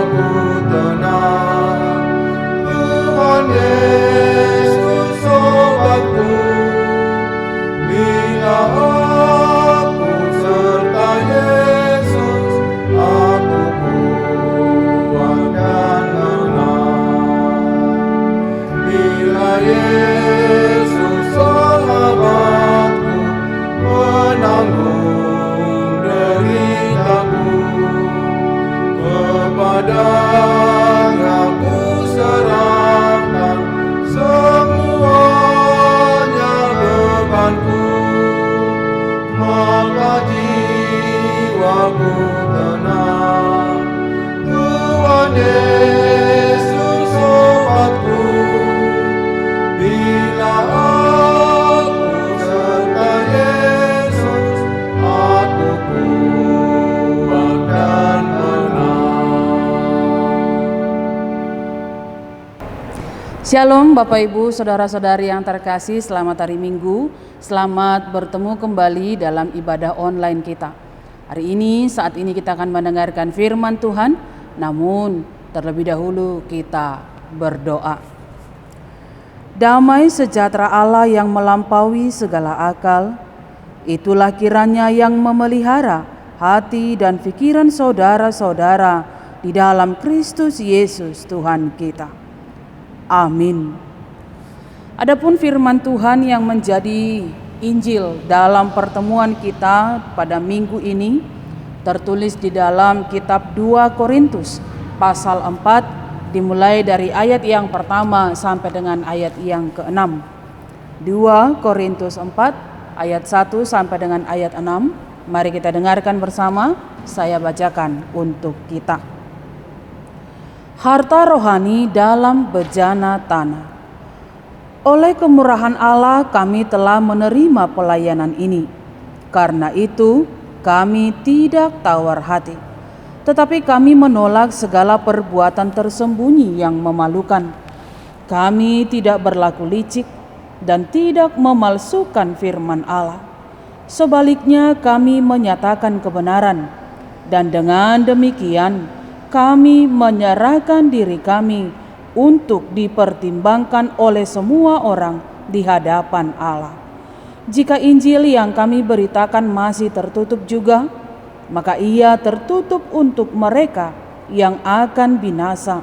jiwaku tenang. Tuhan Yesus obatku, bila aku serta Yesus, aku kuat dan menang. Bila Yesus sahabatku, menanggung deritaku, kepadanya ku serahkan semuanya bebanku, maka jiwaku tenang. Tuhan Yesus obatku, bila aku serta Yesus, aku kuat dan menang. Shalom Bapak Ibu, Saudara-saudari yang terkasih, selamat hari Minggu. Selamat bertemu kembali dalam ibadah online kita. Hari ini, saat ini kita akan mendengarkan firman Tuhan, namun terlebih dahulu kita berdoa. Damai sejahtera Allah yang melampaui segala akal, itulah kiranya yang memelihara hati dan pikiran saudara-saudara di dalam Kristus Yesus Tuhan kita. Amin. Adapun firman Tuhan yang menjadi Injil dalam pertemuan kita pada minggu ini tertulis di dalam kitab 2 Korintus pasal 4 dimulai dari ayat yang pertama sampai dengan ayat yang ke-6. 2 Korintus 4 ayat 1 sampai dengan ayat 6. Mari kita dengarkan bersama, saya bacakan untuk kita. Harta rohani dalam bejana tanah. Oleh kemurahan Allah kami telah menerima pelayanan ini. Karena itu kami tidak tawar hati, tetapi kami menolak segala perbuatan tersembunyi yang memalukan. Kami tidak berlaku licik dan tidak memalsukan firman Allah. Sebaliknya kami menyatakan kebenaran, dan dengan demikian kami menyerahkan diri kami untuk dipertimbangkan oleh semua orang di hadapan Allah. Jika Injil yang kami beritakan masih tertutup juga, maka ia tertutup untuk mereka yang akan binasa,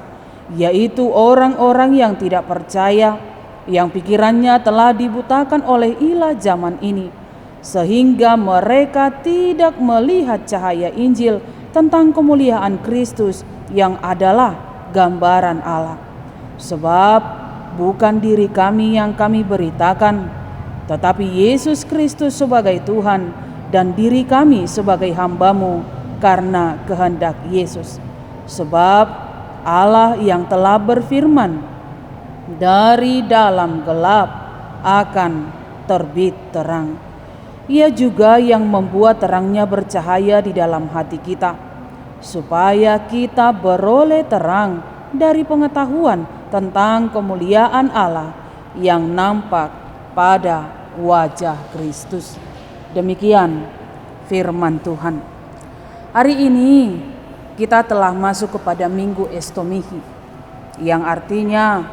yaitu orang-orang yang tidak percaya, yang pikirannya telah dibutakan oleh ilah zaman ini, sehingga mereka tidak melihat cahaya Injil tentang kemuliaan Kristus yang adalah gambaran Allah. Sebab bukan diri kami yang kami beritakan, tetapi Yesus Kristus sebagai Tuhan dan diri kami sebagai hamba-Mu karena kehendak Yesus. Sebab Allah yang telah berfirman, dari dalam gelap akan terbit terang. Ia juga yang membuat terangnya bercahaya di dalam hati kita, supaya kita beroleh terang dari pengetahuan tentang kemuliaan Allah yang nampak pada wajah Kristus. Demikian firman Tuhan. Hari ini kita telah masuk kepada Minggu Estomihi, yang artinya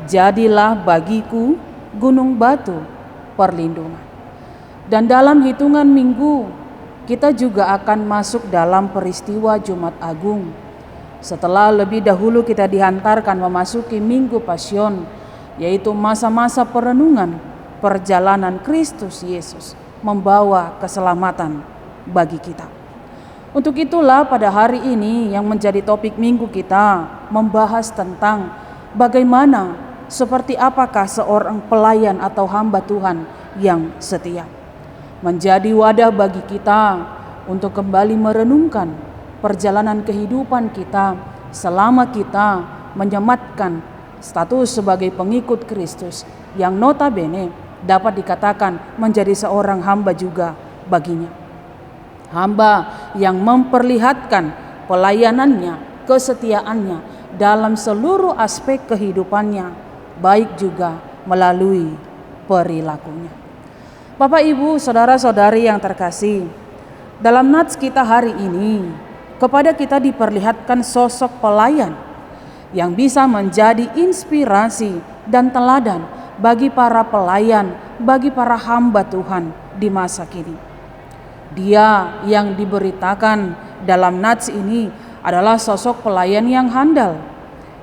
jadilah bagiku gunung batu perlindungan. Dan dalam hitungan minggu kita juga akan masuk dalam peristiwa Jumat Agung. Setelah lebih dahulu kita dihantarkan memasuki Minggu Pasion, yaitu masa-masa perenungan perjalanan Kristus Yesus membawa keselamatan bagi kita. Untuk itulah pada hari ini yang menjadi topik minggu kita membahas tentang bagaimana, seperti apakah seorang pelayan atau hamba Tuhan yang setia. Menjadi wadah bagi kita untuk kembali merenungkan perjalanan kehidupan kita selama kita menyematkan status sebagai pengikut Kristus, yang notabene dapat dikatakan menjadi seorang hamba juga baginya. Hamba yang memperlihatkan pelayanannya, kesetiaannya dalam seluruh aspek kehidupannya, baik juga melalui perilakunya. Bapak, Ibu, Saudara-saudari yang terkasih, dalam nats kita hari ini kepada kita diperlihatkan sosok pelayan yang bisa menjadi inspirasi dan teladan bagi para pelayan, bagi para hamba Tuhan di masa kini. Dia yang diberitakan dalam nats ini adalah sosok pelayan yang handal,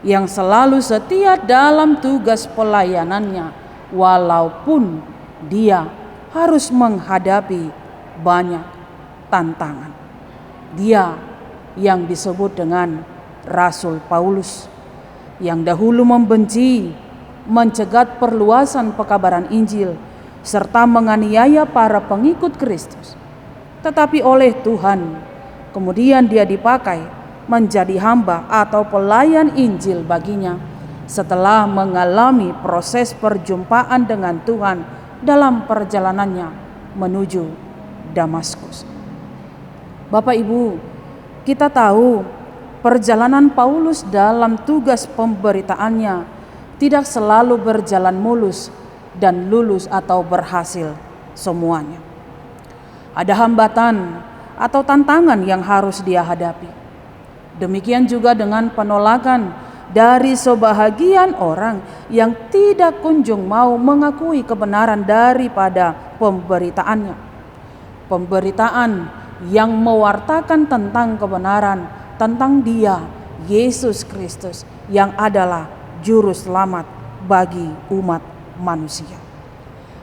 yang selalu setia dalam tugas pelayanannya, walaupun dia harus menghadapi banyak tantangan. Dia yang disebut dengan Rasul Paulus, yang dahulu membenci, mencegat perluasan pekabaran Injil, serta menganiaya para pengikut Kristus. Tetapi oleh Tuhan, kemudian dia dipakai menjadi hamba atau pelayan Injil baginya setelah mengalami proses perjumpaan dengan Tuhan dalam perjalanannya menuju Damaskus. Bapak Ibu, kita tahu perjalanan Paulus dalam tugas pemberitaannya tidak selalu berjalan mulus dan lulus atau berhasil semuanya. Ada hambatan atau tantangan yang harus dia hadapi. Demikian juga dengan penolakan dari sebahagian orang yang tidak kunjung mau mengakui kebenaran daripada pemberitaannya. Pemberitaan yang mewartakan tentang kebenaran, tentang Dia, Yesus Kristus, yang adalah juru selamat bagi umat manusia.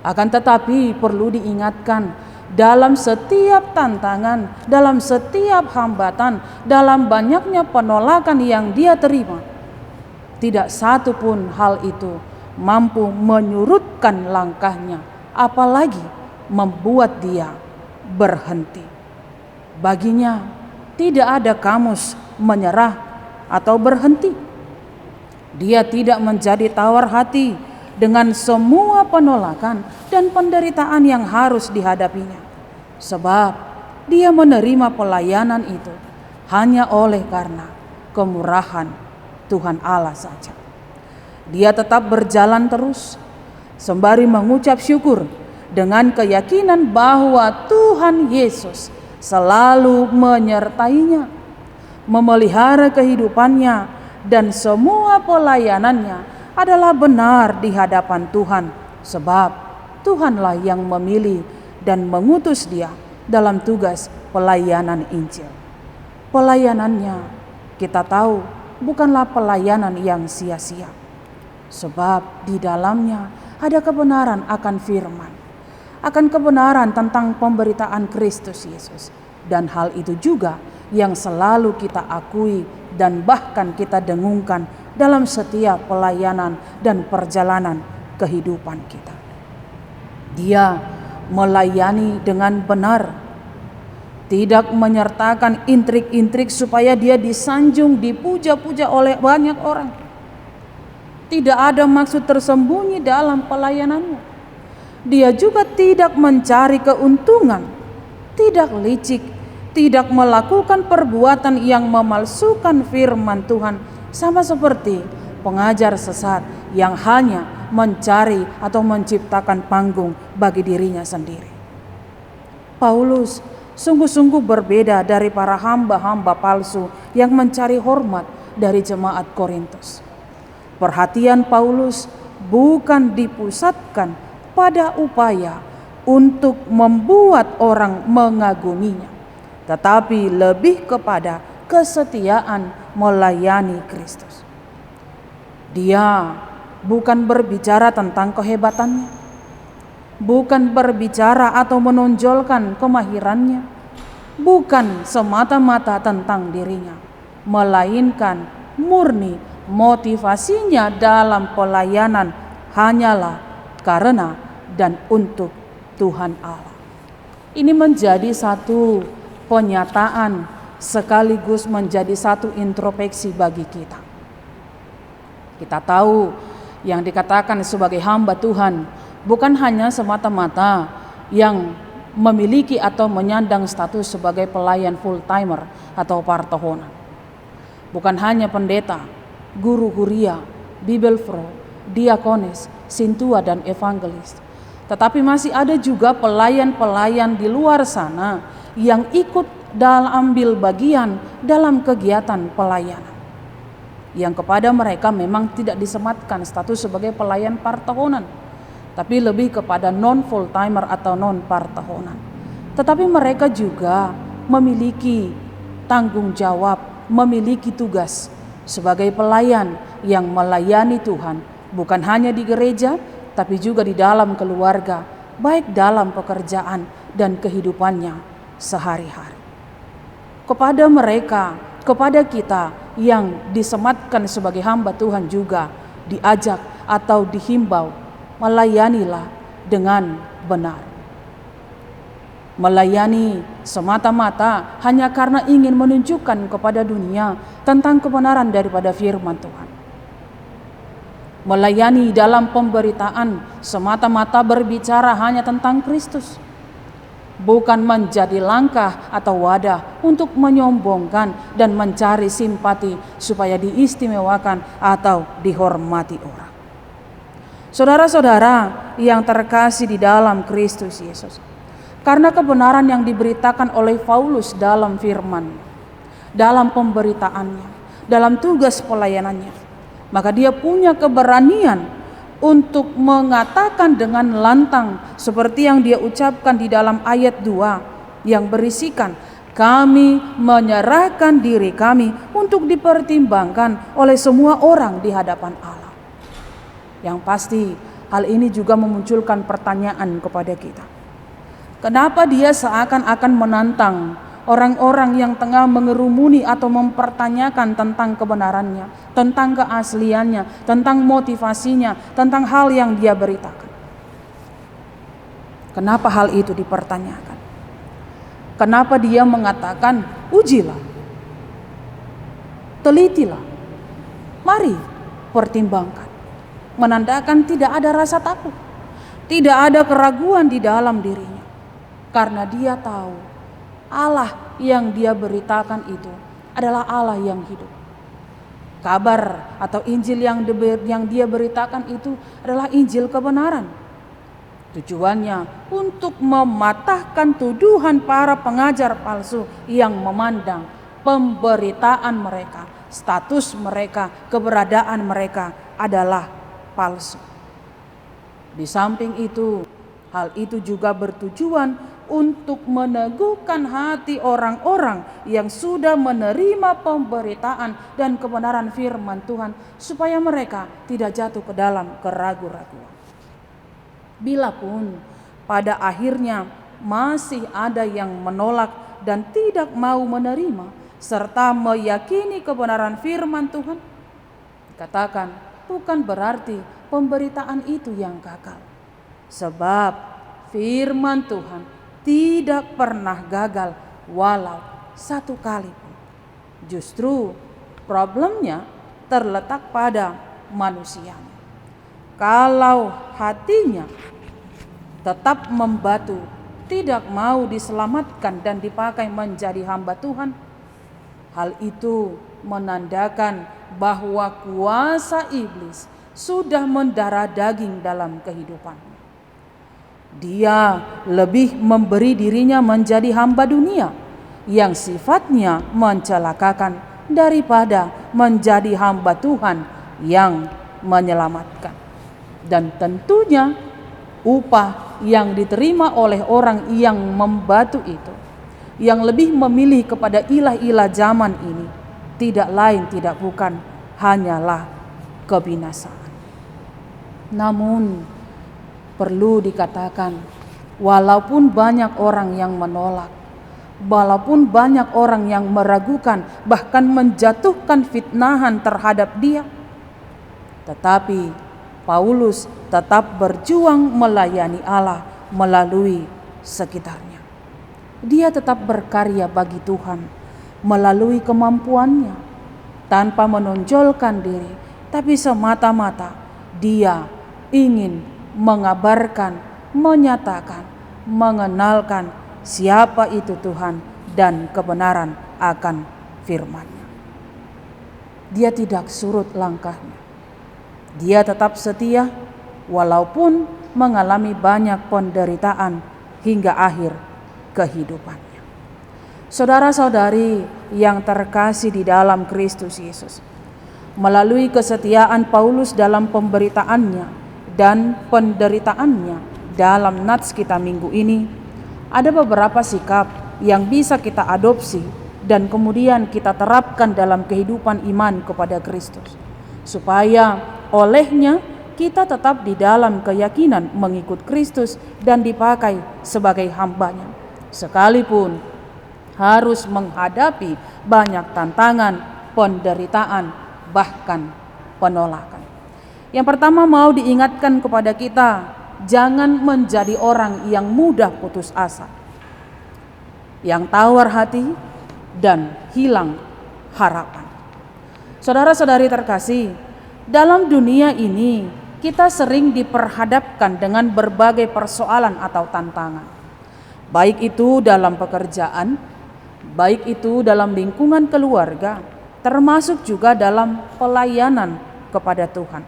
Akan tetapi perlu diingatkan, dalam setiap tantangan, dalam setiap hambatan, dalam banyaknya penolakan yang dia terima, tidak satu pun hal itu mampu menyurutkan langkahnya, apalagi membuat dia berhenti. Baginya tidak ada kamus menyerah atau berhenti. Dia tidak menjadi tawar hati dengan semua penolakan dan penderitaan yang harus dihadapinya, sebab dia menerima pelayanan itu hanya oleh karena kemurahan Tuhan Allah saja. Dia tetap berjalan terus sembari mengucap syukur dengan keyakinan bahwa Tuhan Yesus selalu menyertainya, memelihara kehidupannya, dan semua pelayanannya adalah benar di hadapan Tuhan, sebab Tuhanlah yang memilih dan mengutus dia dalam tugas pelayanan Injil. Pelayanannya kita tahu bukanlah pelayanan yang sia-sia, sebab di dalamnya ada kebenaran akan firman, akan kebenaran tentang pemberitaan Kristus Yesus, dan hal itu juga yang selalu kita akui dan bahkan kita dengungkan dalam setiap pelayanan dan perjalanan kehidupan kita. Dia melayani dengan benar, tidak menyertakan intrik-intrik supaya dia disanjung, dipuja-puja oleh banyak orang. Tidak ada maksud tersembunyi dalam pelayanannya. Dia juga tidak mencari keuntungan, tidak licik, tidak melakukan perbuatan yang memalsukan firman Tuhan, sama seperti pengajar sesat yang hanya mencari atau menciptakan panggung bagi dirinya sendiri. Paulus sungguh-sungguh berbeda dari para hamba-hamba palsu yang mencari hormat dari jemaat Korintus. Perhatian Paulus bukan dipusatkan pada upaya untuk membuat orang mengaguminya, tetapi lebih kepada kesetiaan melayani Kristus. Dia bukan berbicara tentang kehebatannya, bukan berbicara atau menonjolkan kemahirannya, bukan semata-mata tentang dirinya, melainkan murni motivasinya dalam pelayanan hanyalah karena dan untuk Tuhan Allah. Ini menjadi satu penyataan sekaligus menjadi satu introspeksi bagi kita. Kita tahu yang dikatakan sebagai hamba Tuhan bukan hanya semata-mata yang memiliki atau menyandang status sebagai pelayan full timer atau partohona. Bukan hanya pendeta, guru huria, bibelfro, diakonis, sintua dan evangelis. Tetapi masih ada juga pelayan-pelayan di luar sana yang ikut dalam ambil bagian dalam kegiatan pelayanan. Yang kepada mereka memang tidak disematkan status sebagai pelayan partahonan, tapi lebih kepada non full timer atau non partahonan. Tetapi mereka juga memiliki tanggung jawab, memiliki tugas sebagai pelayan yang melayani Tuhan, bukan hanya di gereja, tapi juga di dalam keluarga, baik dalam pekerjaan dan kehidupannya sehari-hari. Kepada mereka, kepada kita yang disematkan sebagai hamba Tuhan juga diajak atau dihimbau, melayanilah dengan benar. Melayani semata-mata hanya karena ingin menunjukkan kepada dunia tentang kebenaran daripada firman Tuhan. Melayani dalam pemberitaan semata-mata berbicara hanya tentang Kristus, bukan menjadi langkah atau wadah untuk menyombongkan dan mencari simpati supaya diistimewakan atau dihormati orang. Saudara-saudara yang terkasih di dalam Kristus Yesus, karena kebenaran yang diberitakan oleh Paulus dalam firman, dalam pemberitaannya, dalam tugas pelayanannya, maka dia punya keberanian untuk mengatakan dengan lantang seperti yang dia ucapkan di dalam ayat 2 yang berisikan, kami menyerahkan diri kami untuk dipertimbangkan oleh semua orang di hadapan Allah. Yang pasti hal ini juga memunculkan pertanyaan kepada kita. Kenapa dia seakan-akan menantang orang-orang yang tengah mengerumuni atau mempertanyakan tentang kebenarannya, tentang keasliannya, tentang motivasinya, tentang hal yang dia beritakan? Kenapa hal itu dipertanyakan? Kenapa dia mengatakan, ujilah, telitilah, mari pertimbangkan? Menandakan tidak ada rasa takut, tidak ada keraguan di dalam dirinya, karena dia tahu Allah yang dia beritakan itu adalah Allah yang hidup. Kabar atau Injil yang dia beritakan itu adalah Injil kebenaran. Tujuannya untuk mematahkan tuduhan para pengajar palsu yang memandang pemberitaan mereka, status mereka, keberadaan mereka adalah palsu. Di samping itu, hal itu juga bertujuan untuk meneguhkan hati orang-orang yang sudah menerima pemberitaan dan kebenaran firman Tuhan, supaya mereka tidak jatuh ke dalam keraguan-raguan. Bila pun pada akhirnya masih ada yang menolak dan tidak mau menerima serta meyakini kebenaran firman Tuhan, katakan bukan berarti pemberitaan itu yang gagal, sebab firman Tuhan tidak pernah gagal walau satu kali pun. Justru problemnya terletak pada manusianya. Kalau hatinya tetap membatu, tidak mau diselamatkan dan dipakai menjadi hamba Tuhan, hal itu menandakan bahwa kuasa iblis sudah mendarah daging dalam kehidupannya. Dia lebih memberi dirinya menjadi hamba dunia yang sifatnya mencelakakan daripada menjadi hamba Tuhan yang menyelamatkan. Dan tentunya upah yang diterima oleh orang yang membatu itu, yang lebih memilih kepada ilah-ilah zaman ini, tidak lain tidak bukan hanyalah kebinasaan. Namun perlu dikatakan, walaupun banyak orang yang menolak, walaupun banyak orang yang meragukan, bahkan menjatuhkan fitnahan terhadap dia, tetapi Paulus tetap berjuang melayani Allah melalui sekitarnya. Dia tetap berkarya bagi Tuhan melalui kemampuannya, tanpa menonjolkan diri, tapi semata-mata dia ingin mengabarkan, menyatakan, mengenalkan siapa itu Tuhan dan kebenaran akan firman-Nya. Dia tidak surut langkahnya. Dia tetap setia walaupun mengalami banyak penderitaan hingga akhir kehidupannya. Saudara-saudari yang terkasih di dalam Kristus Yesus, melalui kesetiaan Paulus dalam pemberitaannya dan penderitaannya dalam nats kita minggu ini, ada beberapa sikap yang bisa kita adopsi dan kemudian kita terapkan dalam kehidupan iman kepada Kristus, supaya olehnya kita tetap di dalam keyakinan mengikut Kristus dan dipakai sebagai hambanya, sekalipun harus menghadapi banyak tantangan, penderitaan, bahkan penolakan. Yang pertama, mau diingatkan kepada kita, jangan menjadi orang yang mudah putus asa, yang tawar hati dan hilang harapan. Saudara-saudari terkasih, dalam dunia ini kita sering diperhadapkan dengan berbagai persoalan atau tantangan, baik itu dalam pekerjaan, baik itu dalam lingkungan keluarga, termasuk juga dalam pelayanan kepada Tuhan.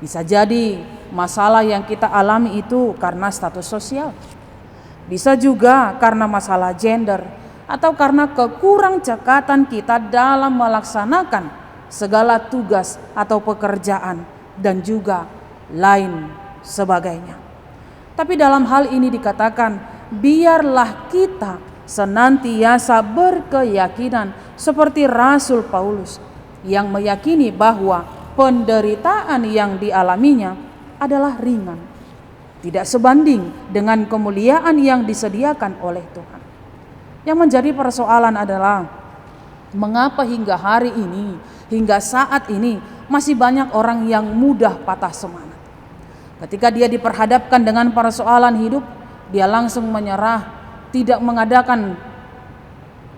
Bisa jadi masalah yang kita alami itu karena status sosial, bisa juga karena masalah gender, atau karena kekurang cekatan kita dalam melaksanakan segala tugas atau pekerjaan, dan juga lain sebagainya. Tapi dalam hal ini dikatakan, biarlah kita senantiasa berkeyakinan seperti Rasul Paulus yang meyakini bahwa penderitaan yang dialaminya adalah ringan, tidak sebanding dengan kemuliaan yang disediakan oleh Tuhan. Yang menjadi persoalan adalah mengapa hingga hari ini, hingga saat ini masih banyak orang yang mudah patah semangat. Ketika dia diperhadapkan dengan persoalan hidup, dia langsung menyerah, tidak mengadakan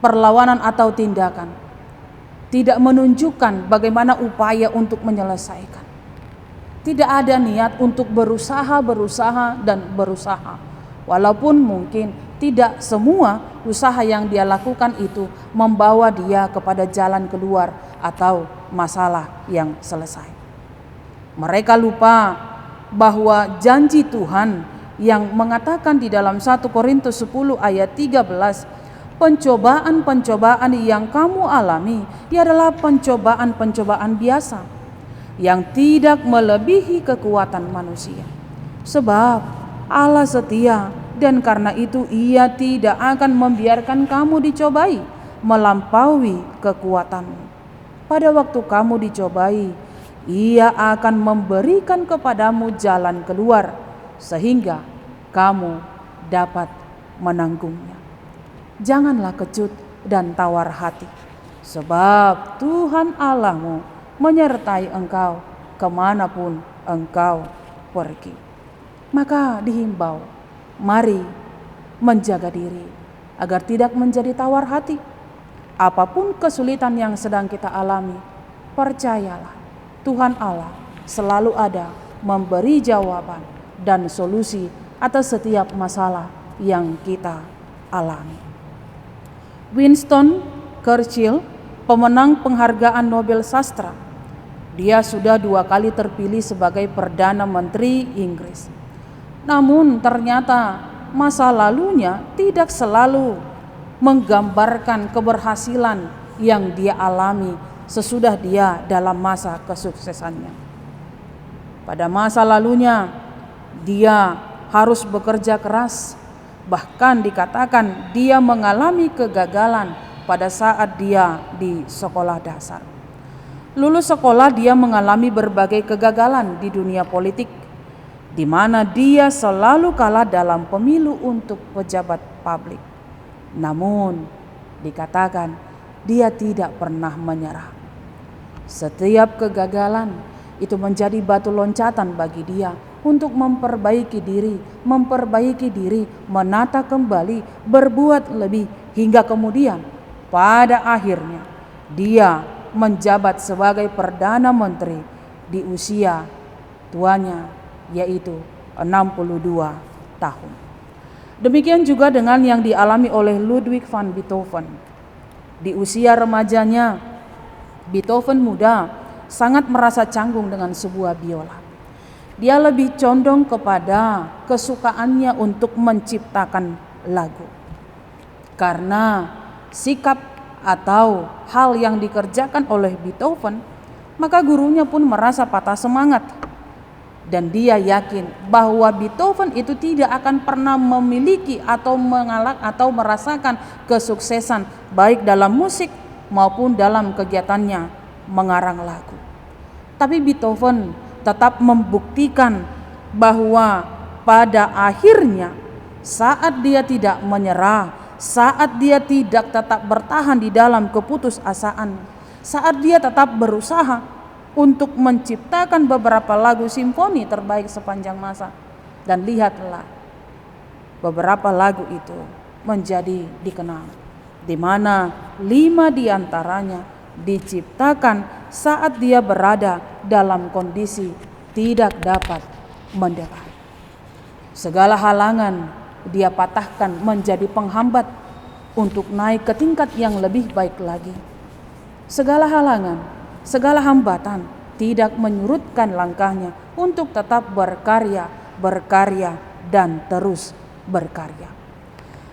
perlawanan atau tindakan, tidak menunjukkan bagaimana upaya untuk menyelesaikan. Tidak ada niat untuk berusaha dan berusaha. Walaupun mungkin tidak semua usaha yang dia lakukan itu membawa dia kepada jalan keluar atau masalah yang selesai. Mereka lupa bahwa janji Tuhan yang mengatakan di dalam 1 Korintus 10 ayat 13, pencobaan-pencobaan yang kamu alami adalah pencobaan-pencobaan biasa yang tidak melebihi kekuatan manusia. Sebab Allah setia, dan karena itu Ia tidak akan membiarkan kamu dicobai melampaui kekuatanmu. Pada waktu kamu dicobai, Ia akan memberikan kepadamu jalan keluar sehingga kamu dapat menanggungnya. Janganlah kecut dan tawar hati, sebab Tuhan Allahmu menyertai engkau kemanapun engkau pergi. Maka dihimbau, mari menjaga diri agar tidak menjadi tawar hati. Apapun kesulitan yang sedang kita alami, percayalah Tuhan Allah selalu ada memberi jawaban dan solusi atas setiap masalah yang kita alami. Winston Churchill, pemenang penghargaan Nobel Sastra, dia sudah 2 kali terpilih sebagai Perdana Menteri Inggris. Namun ternyata masa lalunya tidak selalu menggambarkan keberhasilan yang dia alami sesudah dia dalam masa kesuksesannya. Pada masa lalunya dia harus bekerja keras, bahkan dikatakan dia mengalami kegagalan pada saat dia di sekolah dasar. Lulus sekolah, dia mengalami berbagai kegagalan di dunia politik, di mana dia selalu kalah dalam pemilu untuk pejabat publik. Namun dikatakan dia tidak pernah menyerah. Setiap kegagalan itu menjadi batu loncatan bagi dia untuk memperbaiki diri, menata kembali, berbuat lebih, hingga kemudian pada akhirnya dia menjabat sebagai Perdana Menteri di usia tuanya, yaitu 62 tahun. Demikian juga dengan yang dialami oleh Ludwig van Beethoven. Di usia remajanya, Beethoven muda sangat merasa canggung dengan sebuah biola. Dia lebih condong kepada kesukaannya untuk menciptakan lagu, karena sikap atau hal yang dikerjakan oleh Beethoven, maka gurunya pun merasa patah semangat. Dan dia yakin bahwa Beethoven itu tidak akan pernah memiliki atau merasakan kesuksesan baik dalam musik maupun dalam kegiatannya mengarang lagu. Tapi Beethoven tetap membuktikan bahwa pada akhirnya saat dia tidak menyerah, saat dia tidak tetap bertahan di dalam keputusasaan, saat dia tetap berusaha untuk menciptakan beberapa lagu simfoni terbaik sepanjang masa. Dan lihatlah, beberapa lagu itu menjadi dikenal, di mana 5 diantaranya diciptakan saat dia berada dalam kondisi tidak dapat mendengar. Segala halangan dia patahkan menjadi penghambat untuk naik ke tingkat yang lebih baik lagi. Segala halangan, segala hambatan tidak menyurutkan langkahnya untuk tetap berkarya, dan terus berkarya.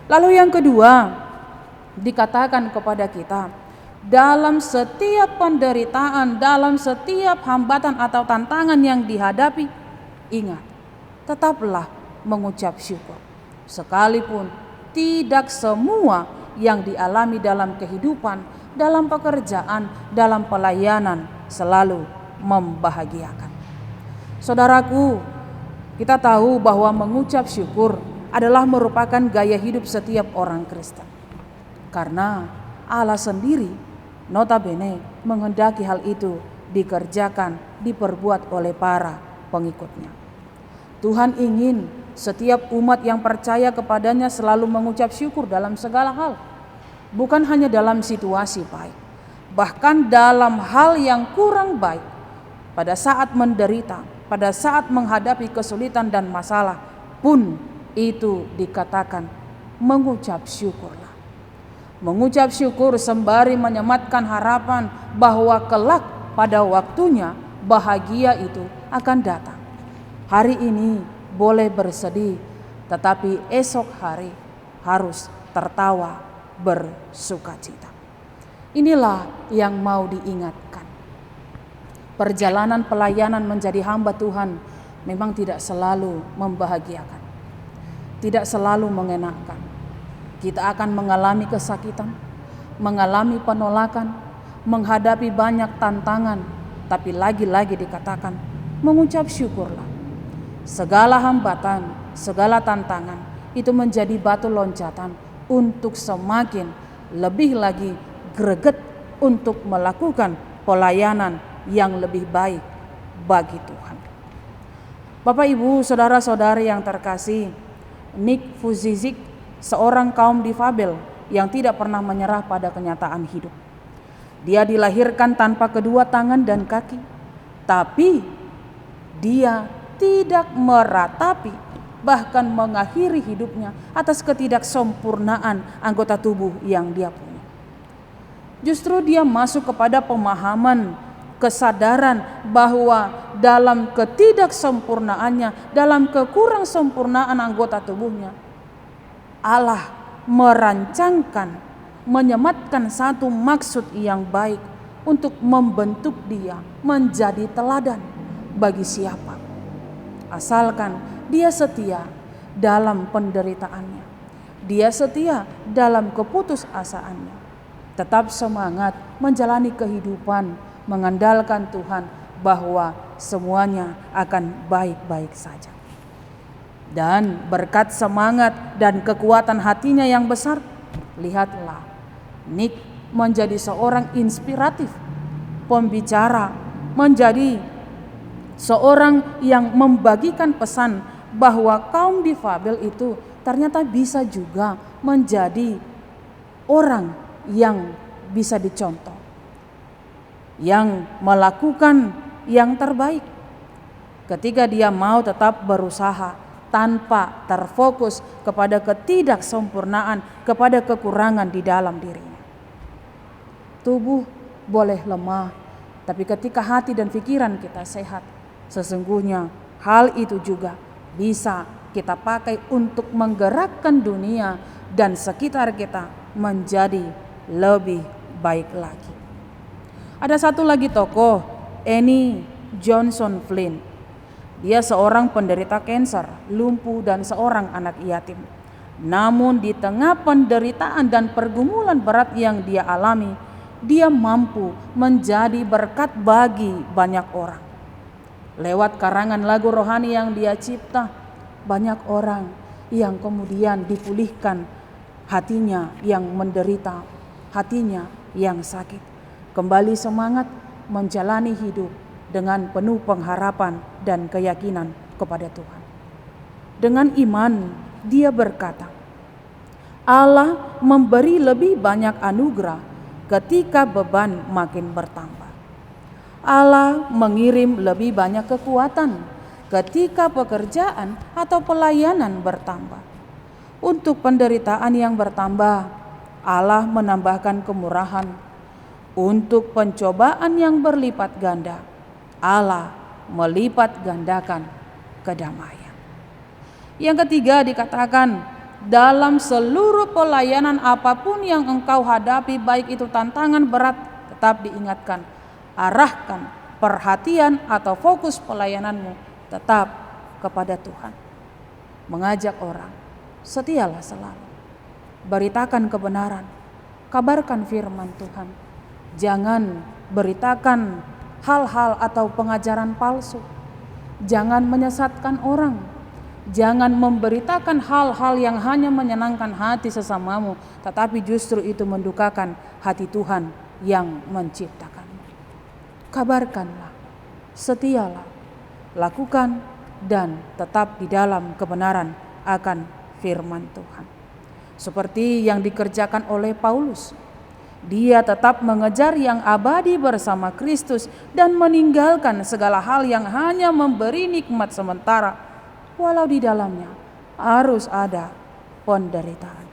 Lalu yang kedua, dikatakan kepada kita, dalam setiap penderitaan, dalam setiap hambatan atau tantangan yang dihadapi, ingat, tetaplah mengucap syukur. Sekalipun tidak semua yang dialami dalam kehidupan, dalam pekerjaan, dalam pelayanan selalu membahagiakan. Saudaraku, kita tahu bahwa mengucap syukur adalah merupakan gaya hidup setiap orang Kristen. Karena Allah sendiri notabene menghendaki hal itu dikerjakan, diperbuat oleh para pengikutnya. Tuhan ingin setiap umat yang percaya kepadanya selalu mengucap syukur dalam segala hal. Bukan hanya dalam situasi baik, bahkan dalam hal yang kurang baik. Pada saat menderita, pada saat menghadapi kesulitan dan masalah pun itu dikatakan mengucap syukurlah. Mengucap syukur sembari menyematkan harapan bahwa kelak pada waktunya bahagia itu akan datang. Hari ini boleh bersedih, tetapi esok hari harus tertawa bersukacita. Inilah yang mau diingatkan. Perjalanan pelayanan menjadi hamba Tuhan memang tidak selalu membahagiakan, tidak selalu mengenakan. Kita akan mengalami kesakitan, mengalami penolakan, menghadapi banyak tantangan, tapi lagi-lagi dikatakan mengucap syukurlah. Segala hambatan, segala tantangan itu menjadi batu loncatan untuk semakin lebih lagi greget untuk melakukan pelayanan yang lebih baik bagi Tuhan. Bapak, Ibu, saudara-saudari yang terkasih, Nick Vujicic, seorang kaum difabel yang tidak pernah menyerah pada kenyataan hidup. Dia dilahirkan tanpa kedua tangan dan kaki, tapi dia tidak meratapi, bahkan mengakhiri hidupnya atas ketidaksempurnaan anggota tubuh yang dia punya. Justru dia masuk kepada pemahaman, kesadaran bahwa dalam ketidaksempurnaannya, dalam kekurangsempurnaan anggota tubuhnya, Allah merancangkan, menyematkan satu maksud yang baik untuk membentuk dia menjadi teladan bagi siapa. Asalkan dia setia dalam penderitaannya, dia setia dalam keputusasaannya, tetap semangat menjalani kehidupan, mengandalkan Tuhan bahwa semuanya akan baik-baik saja. Dan berkat semangat dan kekuatan hatinya yang besar, lihatlah, Nick menjadi seorang inspiratif, pembicara, menjadi seorang yang membagikan pesan bahwa kaum difabel itu ternyata bisa juga menjadi orang yang bisa dicontoh, yang melakukan yang terbaik ketika dia mau tetap berusaha tanpa terfokus kepada ketidaksempurnaan, kepada kekurangan di dalam dirinya. Tubuh boleh lemah, tapi ketika hati dan pikiran kita sehat, sesungguhnya hal itu juga bisa kita pakai untuk menggerakkan dunia dan sekitar kita menjadi lebih baik lagi. Ada satu lagi tokoh, Annie Johnson Flynn. Dia seorang penderita kanker, lumpuh, dan seorang anak yatim. Namun di tengah penderitaan dan pergumulan berat yang dia alami, dia mampu menjadi berkat bagi banyak orang. Lewat karangan lagu rohani yang dia cipta, banyak orang yang kemudian dipulihkan hatinya yang menderita, hatinya yang sakit, kembali semangat menjalani hidup dengan penuh pengharapan dan keyakinan kepada Tuhan. Dengan iman dia berkata, Allah memberi lebih banyak anugerah ketika beban makin bertambah. Allah mengirim lebih banyak kekuatan ketika pekerjaan atau pelayanan bertambah. Untuk penderitaan yang bertambah, Allah menambahkan kemurahan. Untuk pencobaan yang berlipat ganda, Allah melipat gandakan kedamaian. Yang ketiga dikatakan, dalam seluruh pelayanan apapun yang engkau hadapi, baik itu tantangan berat, tetap diingatkan, arahkan perhatian atau fokus pelayananmu tetap kepada Tuhan. Mengajak orang, setialah selalu. Beritakan kebenaran, kabarkan firman Tuhan. Jangan beritakan hal-hal atau pengajaran palsu. Jangan menyesatkan orang. Jangan memberitakan hal-hal yang hanya menyenangkan hati sesamamu, tetapi justru itu mendukakan hati Tuhan yang menciptakanmu. Kabarkanlah, setialah, lakukan, dan tetap di dalam kebenaran akan firman Tuhan. Seperti yang dikerjakan oleh Paulus, dia tetap mengejar yang abadi bersama Kristus dan meninggalkan segala hal yang hanya memberi nikmat sementara, walau di dalamnya harus ada penderitaan.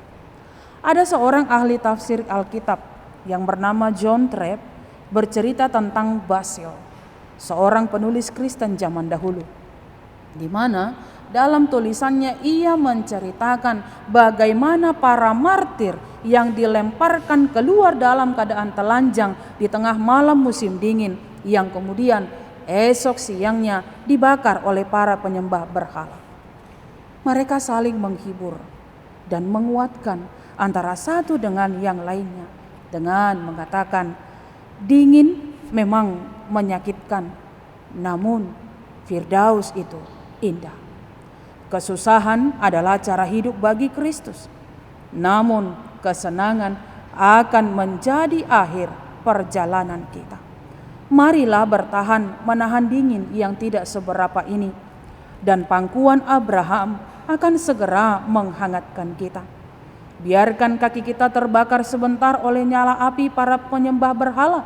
Ada seorang ahli tafsir Alkitab yang bernama John Trapp bercerita tentang Basil, seorang penulis Kristen zaman dahulu, di mana dalam tulisannya ia menceritakan bagaimana para martir yang dilemparkan keluar dalam keadaan telanjang di tengah malam musim dingin, yang kemudian esok siangnya dibakar oleh para penyembah berhala. Mereka saling menghibur dan menguatkan antara satu dengan yang lainnya dengan mengatakan, dingin memang menyakitkan, namun Firdaus itu indah. Kesusahan adalah cara hidup bagi Kristus, namun kesenangan akan menjadi akhir perjalanan kita. Marilah bertahan menahan dingin yang tidak seberapa ini, dan pangkuan Abraham akan segera menghangatkan kita. Biarkan kaki kita terbakar sebentar oleh nyala api para penyembah berhala,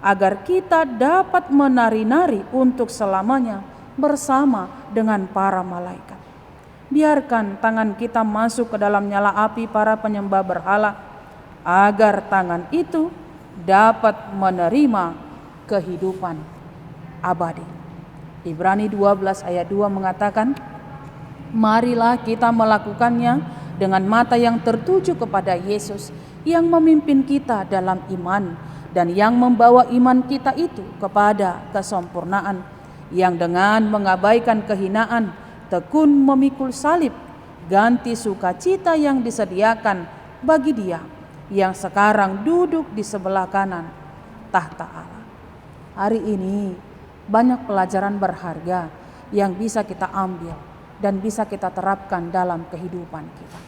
agar kita dapat menari-nari untuk selamanya bersama dengan para malaikat. Biarkan tangan kita masuk ke dalam nyala api para penyembah berhala, agar tangan itu dapat menerima kehidupan abadi. Ibrani 12 ayat 2 mengatakan, marilah kita melakukannya dengan mata yang tertuju kepada Yesus yang memimpin kita dalam iman dan yang membawa iman kita itu kepada kesempurnaan, yang dengan mengabaikan kehinaan tekun memikul salib, ganti sukacita yang disediakan bagi Dia yang sekarang duduk di sebelah kanan tahta Allah. Hari ini banyak pelajaran berharga yang bisa kita ambil dan bisa kita terapkan dalam kehidupan kita.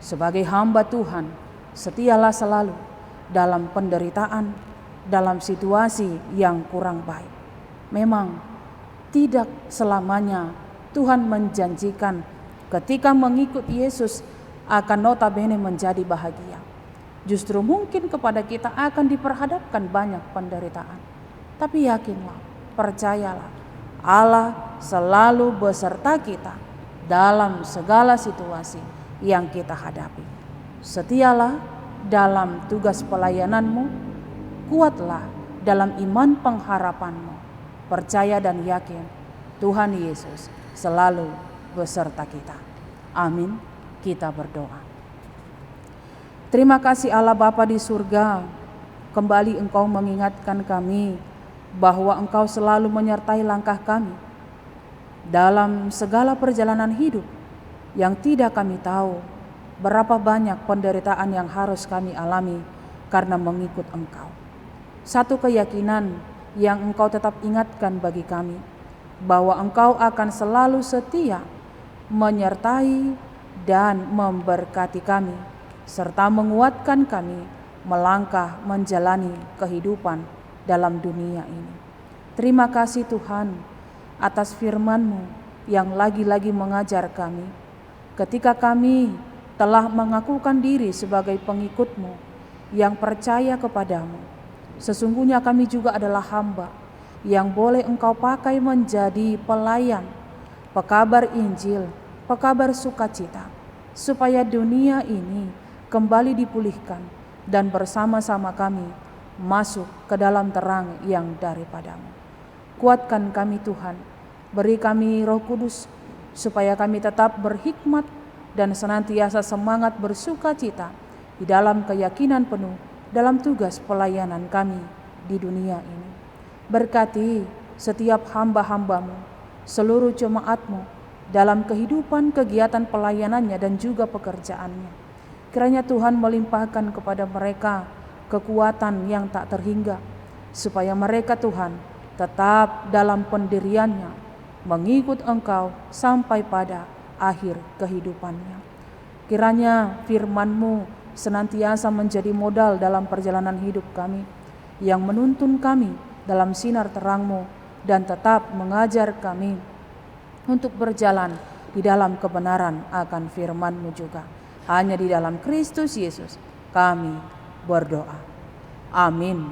Sebagai hamba Tuhan, setialah selalu dalam penderitaan, dalam situasi yang kurang baik. Memang tidak selamanya Tuhan menjanjikan ketika mengikut Yesus akan notabene menjadi bahagia. Justru mungkin kepada kita akan diperhadapkan banyak penderitaan. Tapi yakinlah, percayalah, Allah selalu beserta kita dalam segala situasi yang kita hadapi. Setialah dalam tugas pelayananmu, kuatlah dalam iman pengharapanmu. Percaya dan yakin Tuhan Yesus selalu beserta kita. Amin. Kita berdoa. Terima kasih Allah Bapa di surga, kembali Engkau mengingatkan kami bahwa Engkau selalu menyertai langkah kami dalam segala perjalanan hidup yang tidak kami tahu berapa banyak penderitaan yang harus kami alami karena mengikut Engkau. Satu keyakinan yang Engkau tetap ingatkan bagi kami, bahwa Engkau akan selalu setia menyertai dan memberkati kami, serta menguatkan kami melangkah menjalani kehidupan dalam dunia ini. Terima kasih Tuhan atas firman-Mu yang lagi-lagi mengajar kami ketika kami telah mengakukan diri sebagai pengikut-Mu yang percaya kepadamu. Sesungguhnya kami juga adalah hamba yang boleh Engkau pakai menjadi pelayan, pekabar Injil, pekabar sukacita, supaya dunia ini kembali dipulihkan dan bersama-sama kami masuk ke dalam terang yang daripadamu. Kuatkan kami Tuhan, beri kami Roh Kudus, supaya kami tetap berhikmat dan senantiasa semangat bersukacita di dalam keyakinan penuh dalam tugas pelayanan kami di dunia ini. Berkati setiap hamba-hamba-Mu, seluruh jemaat-Mu dalam kehidupan kegiatan pelayanannya dan juga pekerjaannya. Kiranya Tuhan melimpahkan kepada mereka kekuatan yang tak terhingga, supaya mereka Tuhan tetap dalam pendiriannya mengikut Engkau sampai pada akhir kehidupannya. Kiranya firman-Mu senantiasa menjadi modal dalam perjalanan hidup kami, yang menuntun kami dalam sinar terang-Mu dan tetap mengajar kami untuk berjalan di dalam kebenaran akan firman-Mu juga. Hanya di dalam Kristus Yesus kami berdoa. Amin.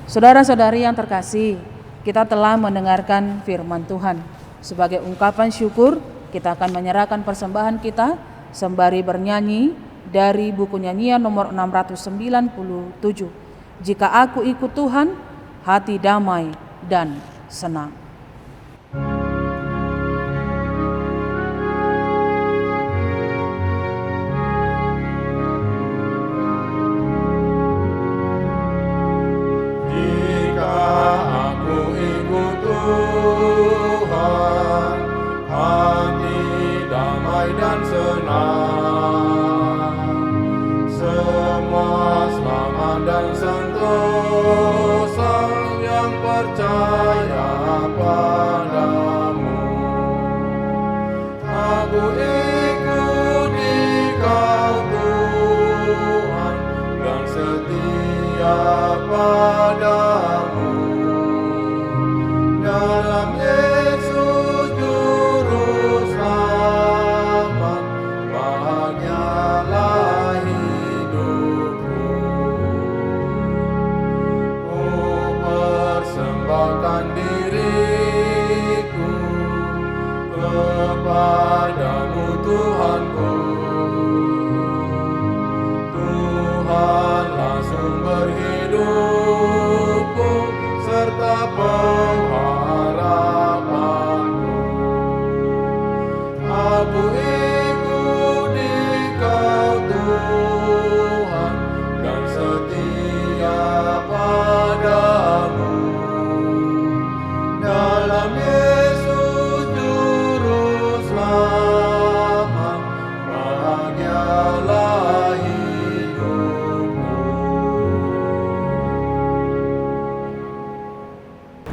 Saudara-saudari yang terkasih, kita telah mendengarkan firman Tuhan. Sebagai ungkapan syukur, kita akan menyerahkan persembahan kita sembari bernyanyi dari buku nyanyian nomor 697. Jika aku ikut Tuhan, hati damai dan senang.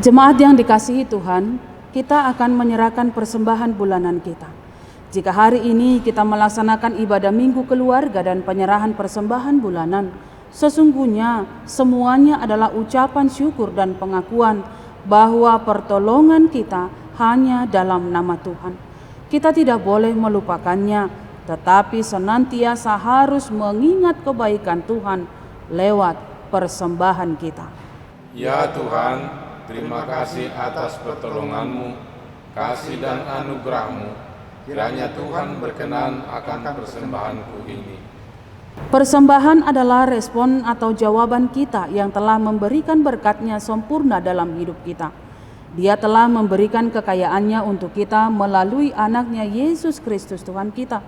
Jemaat yang dikasihi Tuhan, kita akan menyerahkan persembahan bulanan kita. Jika hari ini kita melaksanakan ibadah minggu keluarga dan penyerahan persembahan bulanan, sesungguhnya semuanya adalah ucapan syukur dan pengakuan bahwa pertolongan kita hanya dalam nama Tuhan. Kita tidak boleh melupakannya, tetapi senantiasa harus mengingat kebaikan Tuhan lewat persembahan kita. Ya Tuhan, terima kasih atas pertolongan-Mu, kasih dan anugerah-Mu. Kiranya Tuhan berkenan akan persembahanku ini. Persembahan adalah respon atau jawaban kita yang telah memberikan berkat-Nya sempurna dalam hidup kita. Dia telah memberikan kekayaan-Nya untuk kita melalui anak-Nya Yesus Kristus Tuhan kita.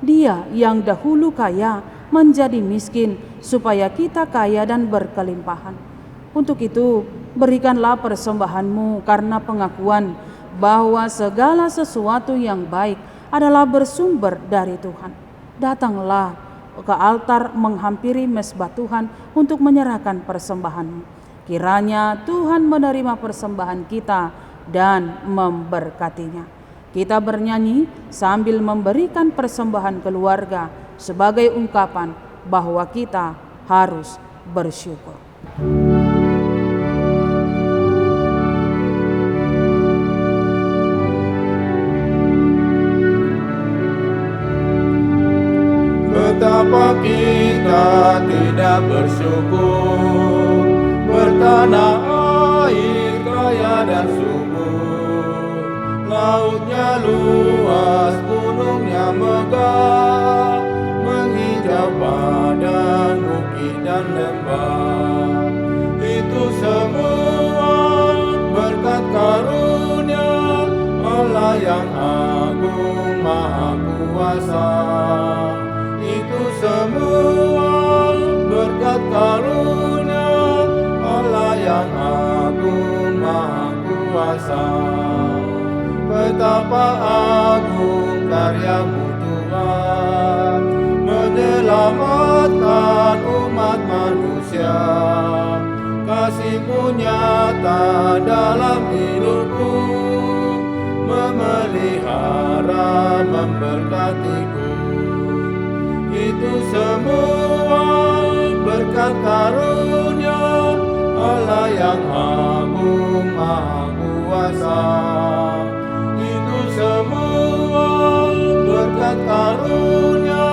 Dia yang dahulu kaya menjadi miskin, supaya kita kaya dan berkelimpahan. Untuk itu, berikanlah persembahanmu karena pengakuan bahwa segala sesuatu yang baik adalah bersumber dari Tuhan. Datanglah ke altar menghampiri mezbah Tuhan untuk menyerahkan persembahanmu. Kiranya Tuhan menerima persembahan kita dan memberkatinya. Kita bernyanyi sambil memberikan persembahan keluarga sebagai ungkapan bahwa kita harus bersyukur. Betapa kita tidak bersyukur, bertanah air kaya dan subur, lautnya luas, gunungnya megah, menghijau padang, bukit dan lembah. Itu semua berkat karunia Allah yang agung maha kuasa. Itu semua berkat karunia Allah yang agung maha kuasa. Betapa agung karya-Mu Tuhan, menyelamatkan umat manusia. Kasih-Mu nyata dalam hidupku, memelihara, memberkatiku. Itu semua berkat karunia Allah yang agung maha kuasa. Itu semua berkat karunia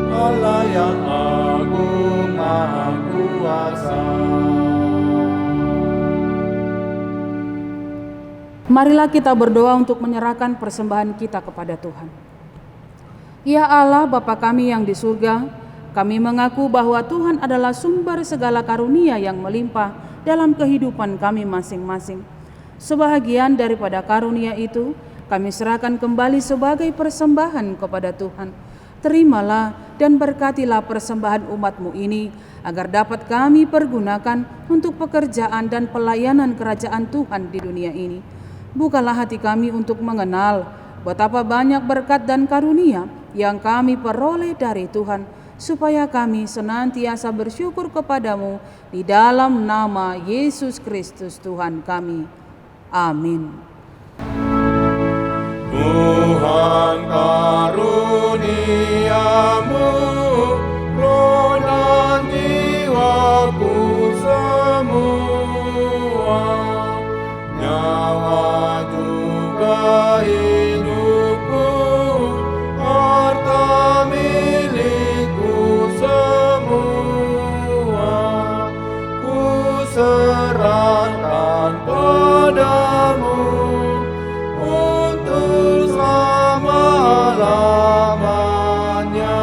Allah yang agung maha kuasa. Marilah kita berdoa untuk menyerahkan persembahan kita kepada Tuhan. Ya Allah, Bapa kami yang di surga, kami mengaku bahwa Tuhan adalah sumber segala karunia yang melimpah dalam kehidupan kami masing-masing. Sebahagian daripada karunia itu, kami serahkan kembali sebagai persembahan kepada Tuhan. Terimalah dan berkatilah persembahan umat-Mu ini, agar dapat kami pergunakan untuk pekerjaan dan pelayanan kerajaan Tuhan di dunia ini. Bukalah hati kami untuk mengenal betapa banyak berkat dan karunia yang kami peroleh dari Tuhan, supaya kami senantiasa bersyukur kepadamu di dalam nama Yesus Kristus Tuhan kami. Amin. Tuhan karuniamu, roh dan jiwaku semua, nyawa juga hidupku, harta milikku semua, ku serahkan padamu untuk selama-lamanya.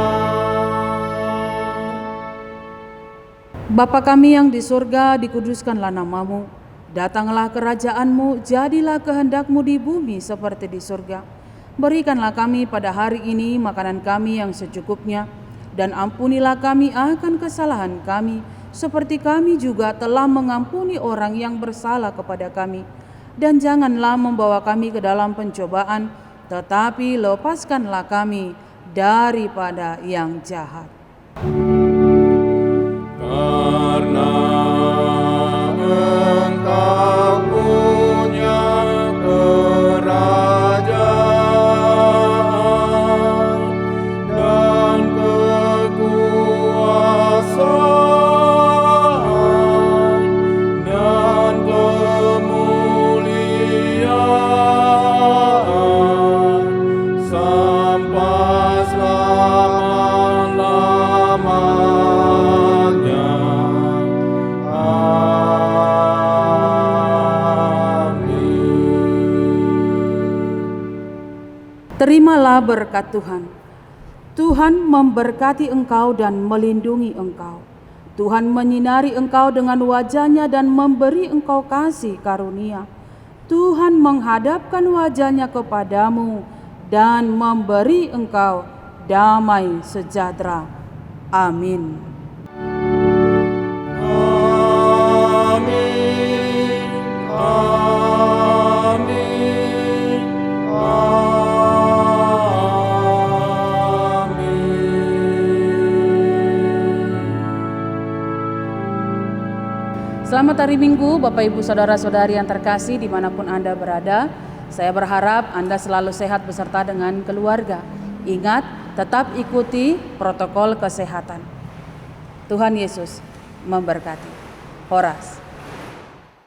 Bapa kami yang di surga, dikuduskanlah nama-Mu. Datanglah kerajaan-Mu, jadilah kehendak-Mu di bumi seperti di surga. Berikanlah kami pada hari ini makanan kami yang secukupnya, dan ampunilah kami akan kesalahan kami, seperti kami juga telah mengampuni orang yang bersalah kepada kami. Dan janganlah membawa kami ke dalam pencobaan, tetapi lepaskanlah kami daripada yang jahat. Karena Engkau punya kerajaan dan kekuasaan dan kemuliaan sampai selama-lamanya. Terimalah berkat Tuhan. Tuhan memberkati engkau dan melindungi engkau. Tuhan menyinari engkau dengan wajah-Nya dan memberi engkau kasih karunia. Tuhan menghadapkan wajah-Nya kepadamu dan memberi engkau damai sejahtera. Amin. Amin. Amin. Selamat hari Minggu, Bapak Ibu Saudara-saudari yang terkasih dimanapun Anda berada. Saya berharap Anda selalu sehat beserta dengan keluarga. Ingat, tetap ikuti protokol kesehatan. Tuhan Yesus memberkati. Horas.